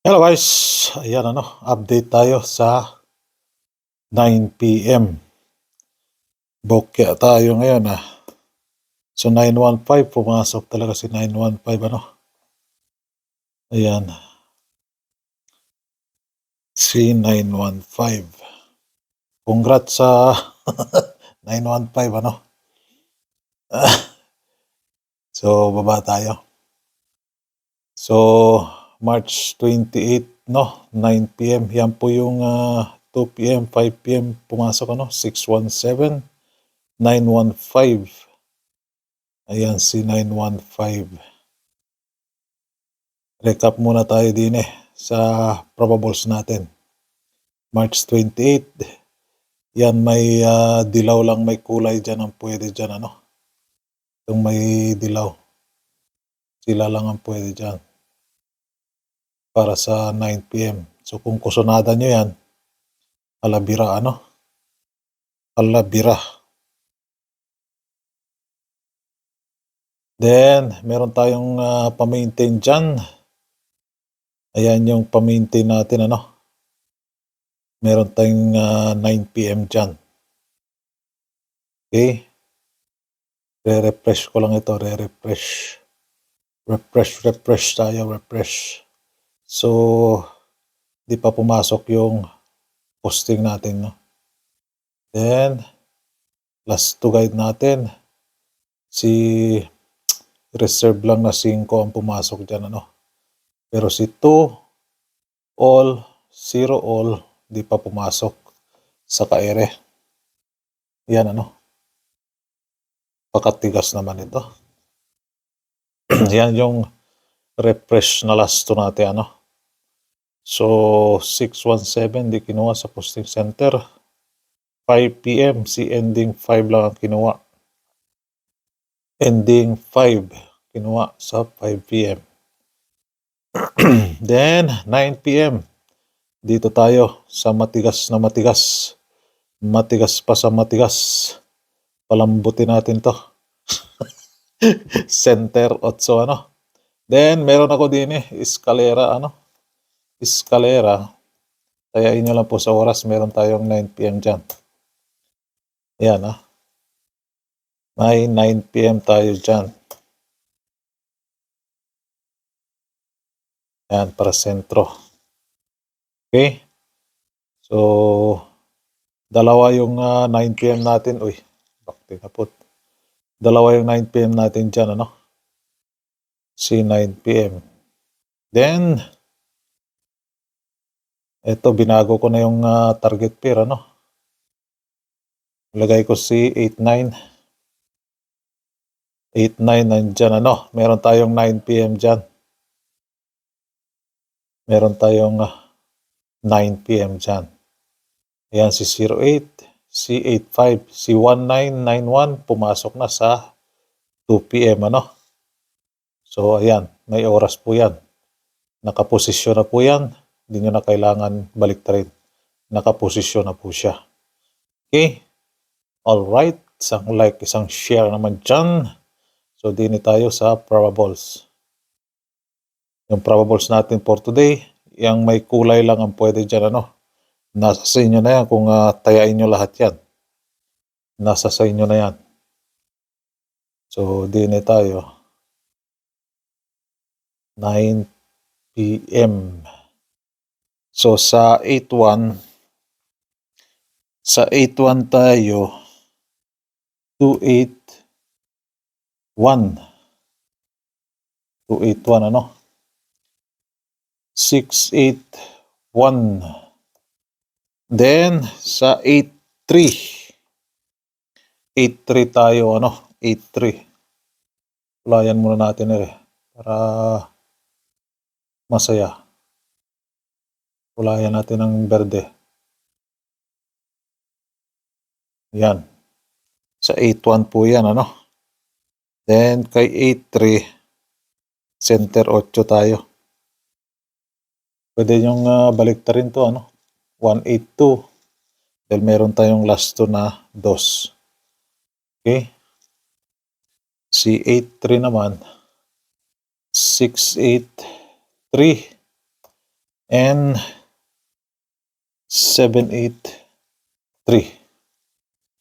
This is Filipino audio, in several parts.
Hello guys, ayan update tayo sa 9 PM. Bokya tayo ngayon So 915 pumasok talaga si 915 Ayan. Si 915. Congrats sa 915 So baba tayo. So March 28 9 PM. Yan po yung 2 PM, 5 PM pumasok 617, 915. Ayan si 915. Recap muna tayo din sa probables natin. March 28. Yan may dilaw lang, may kulay dyan ang pwede dyan Itong may dilaw. Sila lang ang pwede dyan. Para sa 9 PM. So kung kusonada nyo yan, alabira Alabira. Then, meron tayong pa-maintain dyan. Ayan yung pa-maintain natin Meron tayong 9 PM dyan. Okay. Re-refresh ko lang ito. Re-refresh. Refresh tayo. Refresh. So, di pa pumasok yung posting natin Then, last to guide natin. Si reserve lang na 5 ang pumasok dyan Pero si 2, all, 0 all, di pa pumasok sa kaere. Yan Pakatigas naman ito. Yan yung refresh na last to natin So 617 di kinuha sa posting center. 5 PM si ending 5 lang ang kinuha. Ending 5 kinuha sa 5 PM. Then 9 PM dito tayo sa matigas na matigas. Matigas pa sa matigas. Palambutin natin to. Center 8 Then meron ako din eskalera eskalera. Kaya inyo lang po sa oras, meron tayong 9 PM dyan. Ayan May 9 PM tayo dyan. Ayan, para sentro. Okay? So, dalawa yung 9 PM natin. Uy, bakti na po. Dalawa yung 9 PM natin dyan, Si 9 PM. Then, ito, binago ko na yung target pair, Lagay ko si 89. 89 nandyan, Meron tayong 9 PM dyan. Meron tayong 9 PM dyan. Ayan, si 08, si 85, si 1991, pumasok na sa 2 PM, So, ayan, may oras po yan. Nakaposisyon na po yan. Hindi nyo na kailangan balik rin. Nakaposisyon na po siya. Okay? Alright. Isang like, isang share naman dyan. So, dini tayo sa probables. Yung probables natin for today, yung may kulay lang ang pwede dyan, Nasa sa inyo na yan kung tayain nyo lahat yan. Nasa sa inyo na yan. So, dini tayo. 9 PM. So, sa 81 tayo, 281. 281, 681. Then, sa 83. 83 tayo, 83. Ulayan muna natin para masaya. Ulayan natin ng berde. Yan. Sa 81 po yan, Then, kay 83, center 8 tayo. Pwede nyong balik ta rin to, 182. Dahil meron tayong last to na 2. Okay? Si 83 naman, 683. and 783.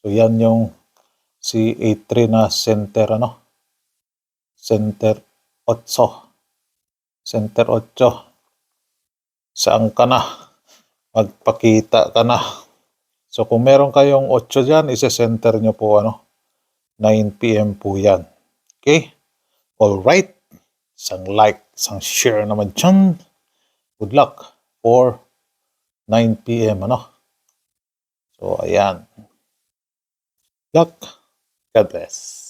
So yan yung C83 na center center 8. Center 8. Saan ka na? Magpakita ka na. So kung meron kayong 8 dyan, isa-center nyo po 9 PM po yan. Okay? Alright. Isang like, isang share naman dyan. Good luck for 9 PM So ayan. Luck. God bless.